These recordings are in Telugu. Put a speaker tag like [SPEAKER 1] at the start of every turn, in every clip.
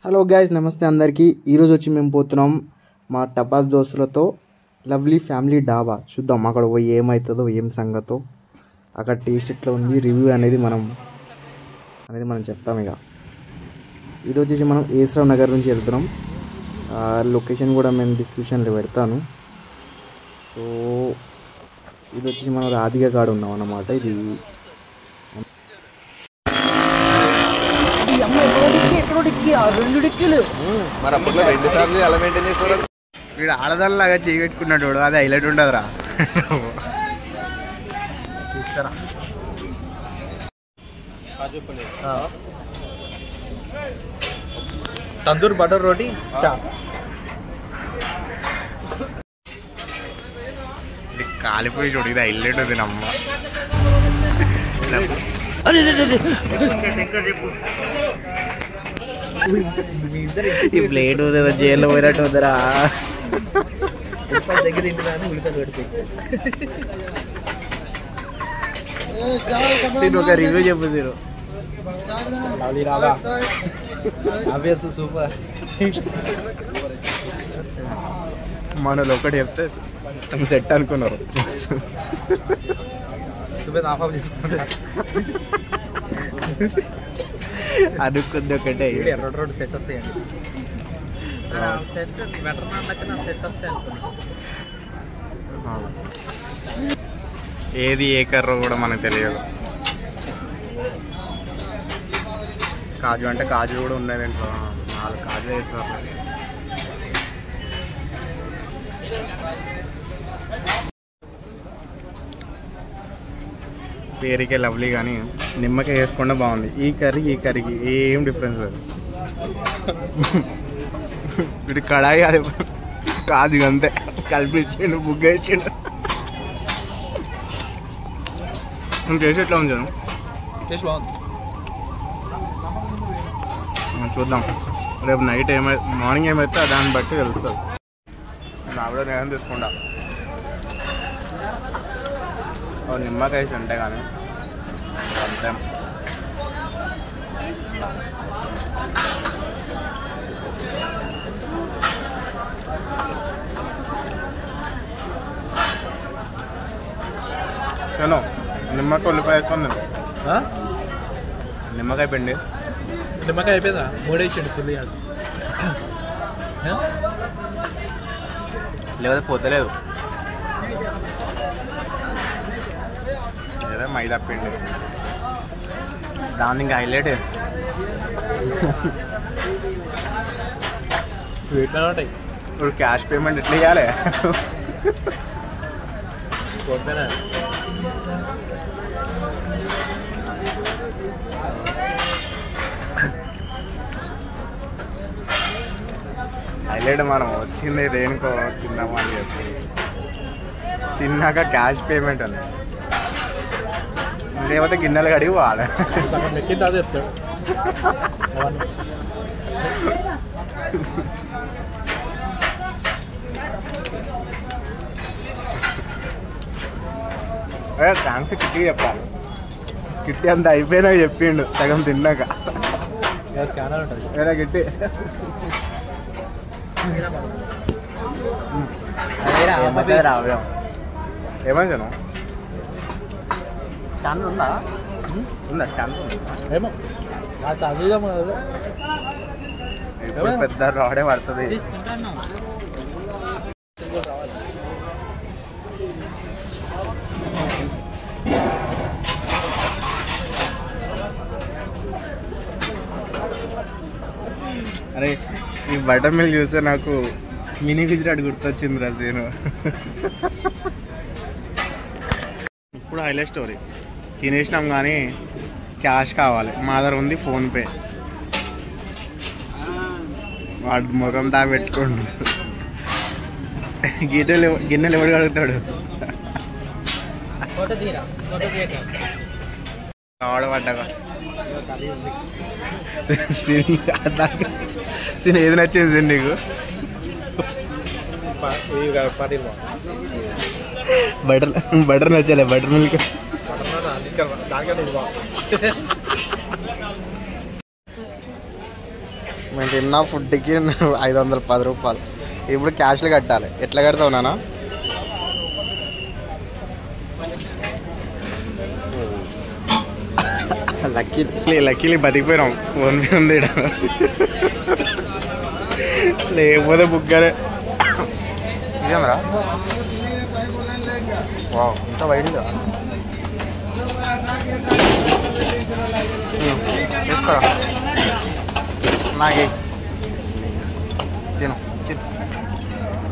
[SPEAKER 1] హలో గైస్, నమస్తే అందరికీ. ఈరోజు వచ్చి మేము పోతున్నాం మా టపాస్ దోస్తులతో లవ్లీ ఫ్యామిలీ డాబా. చూద్దాం అక్కడ పోయి ఏమవుతుందో, ఏం సంగతో, అక్కడ టేస్ట్ ఎట్లా ఉంది, రివ్యూ అనేది మనం చెప్తాం. ఇక ఇది వచ్చేసి మనం ఏసరావు నగర్ నుంచి వెళ్తున్నాం. లొకేషన్ కూడా మేము డిస్క్రిప్షన్లో పెడతాను. సో ఇది వచ్చేసి మనం రాధిక కాడ ఉన్నాం అన్నమాట. ఇది వీడు ఆడదానిలాగా చేయి పెట్టుకున్నాడు. అది హైలైట్ ఉండదురా.
[SPEAKER 2] తందూర్ బటర్ రోటీ
[SPEAKER 1] కాలిపోయి చూడు. ఇది హైలైట్ ఉంది నమ్మ. ఈ ప్లేట్ ఏదో జైల్లో పోయినట్టు వద్దరా. ఒక రివ్యూ చెప్పు జీరో.
[SPEAKER 2] సూపర్.
[SPEAKER 1] మనలో ఒకటి చెప్తే సెట్ అనుకున్నారు. అనుకుంది ఒకటే.
[SPEAKER 2] రెండు సెట్ వస్తాయండి. సెట్ బెటర్ సెట్ వస్తాయి అనుకున్నా.
[SPEAKER 1] ఏది ఏ కర్రో కూడా మనకు తెలియదు. కాజు అంటే కాజు కూడా ఉన్నాయి దీంట్లో. 4 కాజు వేస్తారు. పేరుకే లవ్లీ కానీ నిమ్మకాయ వేసుకుండా బాగుంది. ఈ కర్రీకి ఏం డిఫరెన్స్ లేదు. వీడు కడాయి అది కాదు, అంతే కలిపించిండు, బుగ్గ ఇచ్చిండు. టేస్ట్ ఎట్లా ఉంది?
[SPEAKER 2] టేస్ట్ బాగుంది.
[SPEAKER 1] చూద్దాం రేపు నైట్ మార్నింగ్ ఏమైతే దాన్ని బట్టి తెలుస్తుంది. నా కూడా నేను తీసుకుంటా. నిమ్మకాయ ఉంటే కానీ అంతే. నేను నిమ్మకాయ ఉల్లిపాయ వేసుకుని నిమ్మకాయ పిండి.
[SPEAKER 2] నిమ్మకాయ అయిపోయిందా? 3 ఇచ్చిండు సుల్లి.
[SPEAKER 1] లేకపోతే పోతలేదు. లేదా మైదా పిండి దాన్ని ఇంకా హైలైట్.
[SPEAKER 2] ఎట్లా ఉంటాయి?
[SPEAKER 1] ఇప్పుడు క్యాష్ పేమెంట్ ఎట్లా ఇవ్వాలి? హైలైట్ మనం వచ్చింది దేనికో తిన్నామని చెప్పి. తిన్నాక క్యాష్ పేమెంట్ అని, లేకపోతే గిన్నెలు కడిగి పోవాలి. థ్యాంక్స్ కిట్టి చెప్పాలి. కిట్టి అంత అయిపోయినా చెప్పిండు సగం తిన్నాక. వేరే కిట్టి రావ్యం ఏమైనా స్టాండ్ ఉందా? స్టాండ్
[SPEAKER 2] ఏమో
[SPEAKER 1] పెద్ద రాడే పడుతుంది. అరే ఈ బటర్ మిల్క్ చూస్తే నాకు మినీ గుజరాట్ గుర్తొచ్చింది రా. నేను ఇప్పుడు హైలైట్ స్టోరీ తినేసినాం కానీ క్యాష్ కావాలి. మా దగ్గర ఉంది ఫోన్పే. వాడు ముఖం దా పెట్టుకోండు. గిన్నెలు ఎవడు కడుగుతాడు? పడ్డాగా ఏది నచ్చింది నీకు? బటర్ నచ్చలే? బటర్ మిల్క్ మేము తిన్న ఫుడ్కి 510 రూపాయలు. ఇప్పుడు క్యాష్లు కట్టాలి. ఎట్లా కడతావు నాన్న? లక్కీలీ బతికిపోయినాం. ఫోన్పే ఉంది ఈడ. లేకపోతే బుగ్గరే ఇదేంద్రా. వావ్ ఇంత వైడ్గా తీసుకోరా. నాకే తిను తిను.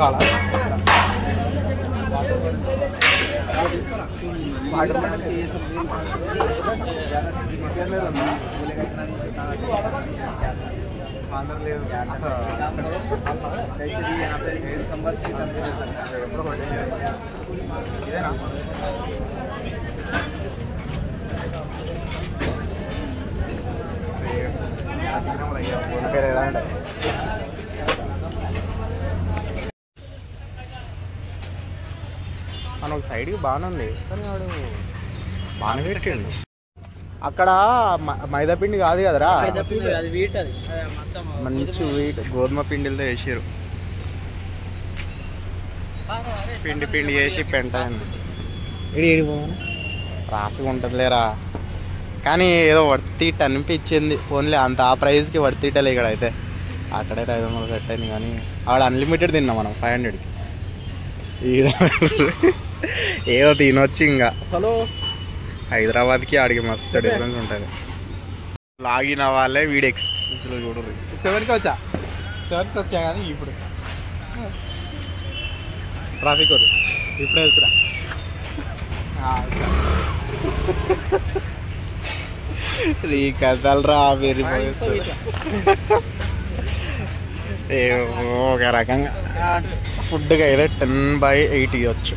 [SPEAKER 2] కాలా
[SPEAKER 1] మన ఒక సైడ్కి బాగానే ఉంది కానీ వాడు బాగానే పెట్టిండు. అక్కడ మైదా పిండి కాదు కదరా, మంచి వీట్ గోధుమ పిండిలతో వేసారు. పిండి పిండి వేసి పెంట ట్రాఫిక్ ఉంటుంది లేరా, కానీ ఏదో వర్తీట్ అనిపించింది. ఓన్లీ అంత ఆ ప్రైస్కి వర్తీటలే. ఇక్కడ అయితే అక్కడైతే 500 సెట్ అయింది, కానీ ఆడ అన్లిమిటెడ్ తిన్నాం మనం 500కి. ఏదో తినొచ్చు. ఇంకా
[SPEAKER 2] హలో
[SPEAKER 1] హైదరాబాద్కి ఆడికి మస్తు డిఫరెన్స్ ఉంటుంది. లాగిన్ అవ్వాలే వీడెక్స్ చూడరు.
[SPEAKER 2] 7కి వచ్చా కానీ ఇప్పుడు ట్రాఫిక్ వద్దు. ఇప్పుడే వెళ్తురా.
[SPEAKER 1] నీ కథలు రా వెరీ ఏమో ఒక రకంగా ఫుడ్గా అయితే 10/8 ఇవ్వచ్చు.